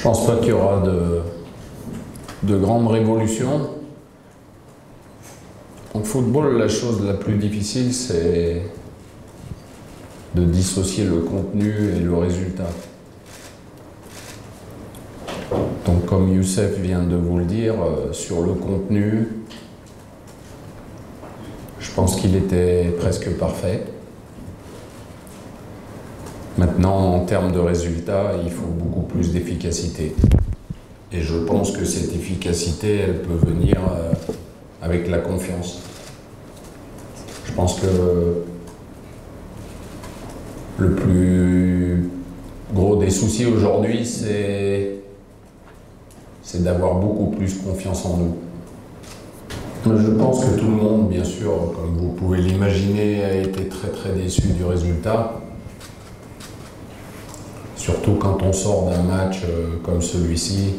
pense pas qu'il y aura de grandes révolutions. En football, la chose la plus difficile, c'est de dissocier le contenu et le résultat. Donc, comme Youssef vient de vous le dire, sur le contenu, je pense qu'il était presque parfait. Maintenant, en termes de résultats, il faut beaucoup plus d'efficacité. Et je pense que cette efficacité, elle peut venir avec la confiance. Je pense que le plus gros des soucis aujourd'hui, c'est d'avoir beaucoup plus confiance en nous. Je pense que tout le monde, bien sûr, comme vous pouvez l'imaginer, a été très très déçu du résultat. Surtout quand on sort d'un match comme celui-ci.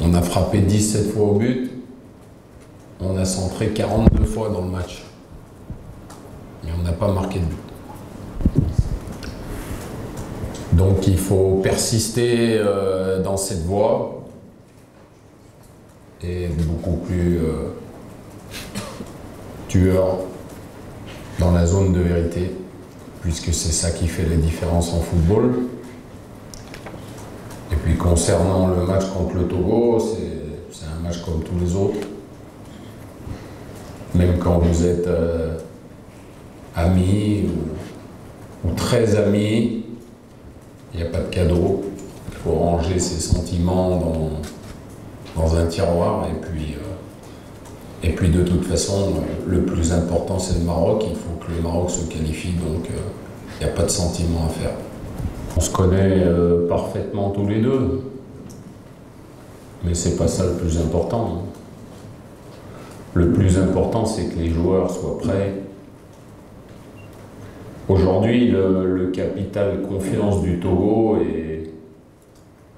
On a frappé 17 fois au but, on a centré 42 fois dans le match. Et on n'a pas marqué de but. Donc il faut persister dans cette voie et être beaucoup plus tueur dans la zone de vérité, puisque c'est ça qui fait la différence en football. Et puis concernant le match contre le Togo, c'est un match comme tous les autres. Même quand vous êtes amis ou très amis, il n'y a pas de cadeau. Il faut ranger ses sentiments dans un tiroir. Et puis de toute façon, le plus important, c'est le Maroc. Il faut que le Maroc se qualifie, donc il n'y a pas de sentiments à faire. On se connaît parfaitement tous les deux, mais c'est pas ça le plus important. Le plus important, c'est que les joueurs soient prêts. Aujourd'hui, le capital confiance du Togo est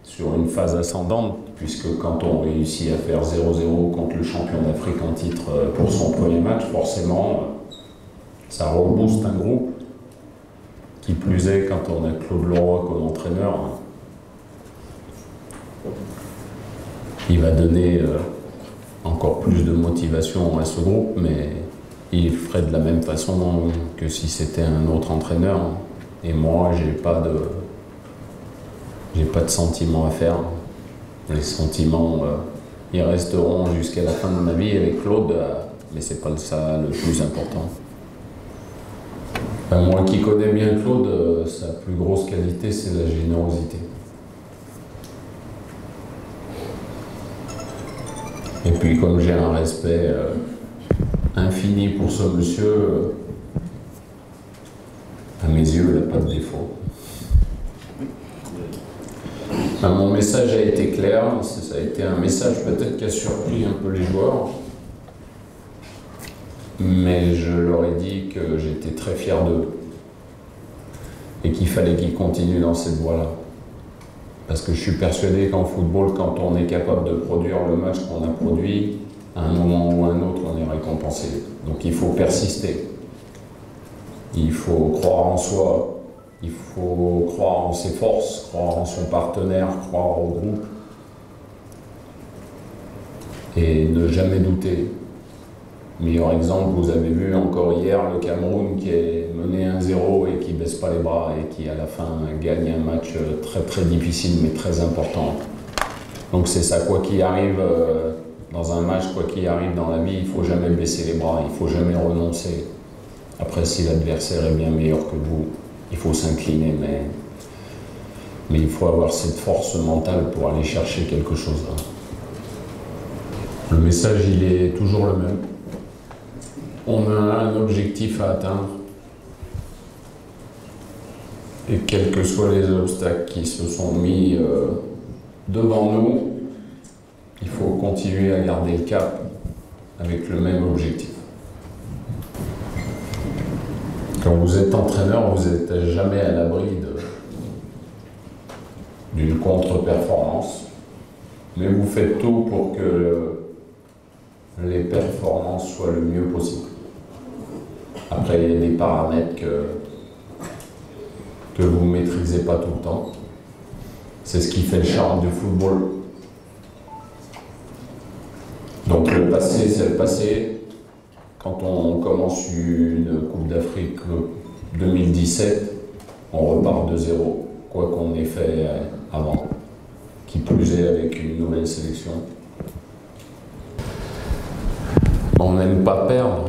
sur une phase ascendante, puisque quand on réussit à faire 0-0 contre le champion d'Afrique en titre pour son premier match, forcément, ça rebooste un groupe. Qui plus est, quand on a Claude Leroy comme entraîneur, il va donner encore plus de motivation à ce groupe, mais il ferait de la même façon que si c'était un autre entraîneur. Et moi, j'ai pas de sentiments à faire. Les sentiments, ils resteront jusqu'à la fin de ma vie avec Claude, mais c'est pas ça le plus important. Moi qui connais bien Claude, sa plus grosse qualité, c'est la générosité. Et puis comme j'ai un respect infini pour ce monsieur, à mes yeux, il n'a pas de défaut. Mon message a été clair, ça a été un message peut-être qui a surpris un peu les joueurs. Mais je leur ai dit que j'étais très fier d'eux et qu'il fallait qu'ils continuent dans cette voie-là. Parce que je suis persuadé qu'en football, quand on est capable de produire le match qu'on a produit, à un moment ou à un autre, on est récompensé. Donc il faut persister. Il faut croire en soi, il faut croire en ses forces, croire en son partenaire, croire au groupe et ne jamais douter. Meilleur exemple, vous avez vu encore hier le Cameroun qui est mené 1-0 et qui ne baisse pas les bras et qui à la fin gagne un match très très difficile mais très important. Donc c'est ça, quoi qu'il arrive dans un match, quoi qu'il arrive dans la vie, il ne faut jamais baisser les bras, il ne faut jamais renoncer. Après, si l'adversaire est bien meilleur que vous, il faut s'incliner, mais il faut avoir cette force mentale pour aller chercher quelque chose. Le message, il est toujours le même. On a un objectif à atteindre et quels que soient les obstacles qui se sont mis devant nous, il faut continuer à garder le cap avec le même objectif. Quand vous êtes entraîneur, vous n'êtes jamais à l'abri d'une contre-performance, mais vous faites tout pour que les performances soient le mieux possible. Après, il y a des paramètres que vous ne maîtrisez pas tout le temps. C'est ce qui fait le charme du football. Donc le passé, c'est le passé. Quand on commence une Coupe d'Afrique 2017, on repart de zéro, quoi qu'on ait fait avant. Qui plus est avec une nouvelle sélection. On n'aime pas perdre.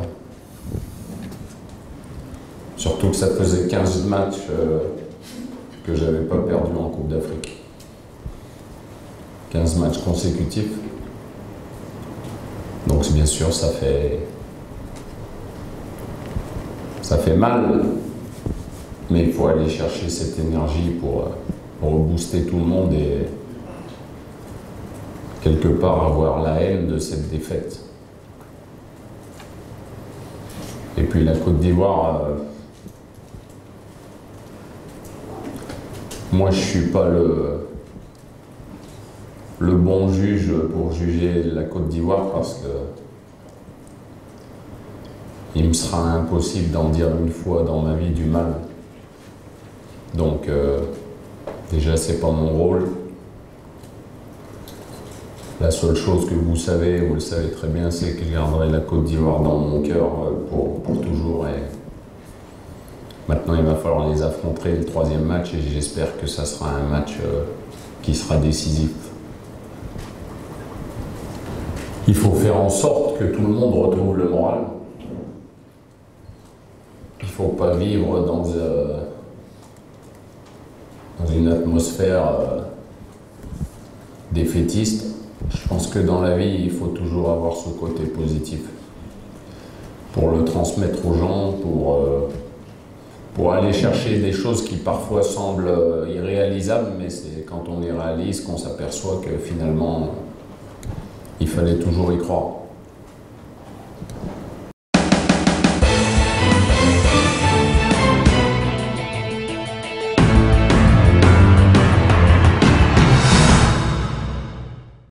Surtout que ça faisait 15 matchs que je n'avais pas perdu en Coupe d'Afrique. 15 matchs consécutifs. Donc bien sûr, ça fait mal, mais il faut aller chercher cette énergie pour rebooster tout le monde et quelque part avoir la haine de cette défaite. Et puis la Côte d'Ivoire, moi je suis pas le bon juge pour juger la Côte d'Ivoire parce que il me sera impossible d'en dire une fois dans ma vie du mal. Donc déjà c'est pas mon rôle. La seule chose que vous savez, vous le savez très bien, c'est que je garderai la Côte d'Ivoire dans mon cœur pour toujours. Et maintenant il va falloir les affronter le 3e match et j'espère que ça sera un match qui sera décisif. Il faut faire en sorte que tout le monde retrouve le moral. Il ne faut pas vivre dans une atmosphère défaitiste. Je pense que dans la vie, il faut toujours avoir ce côté positif pour le transmettre aux gens, pour aller chercher des choses qui parfois semblent irréalisables, mais c'est quand on les réalise qu'on s'aperçoit que finalement, il fallait toujours y croire.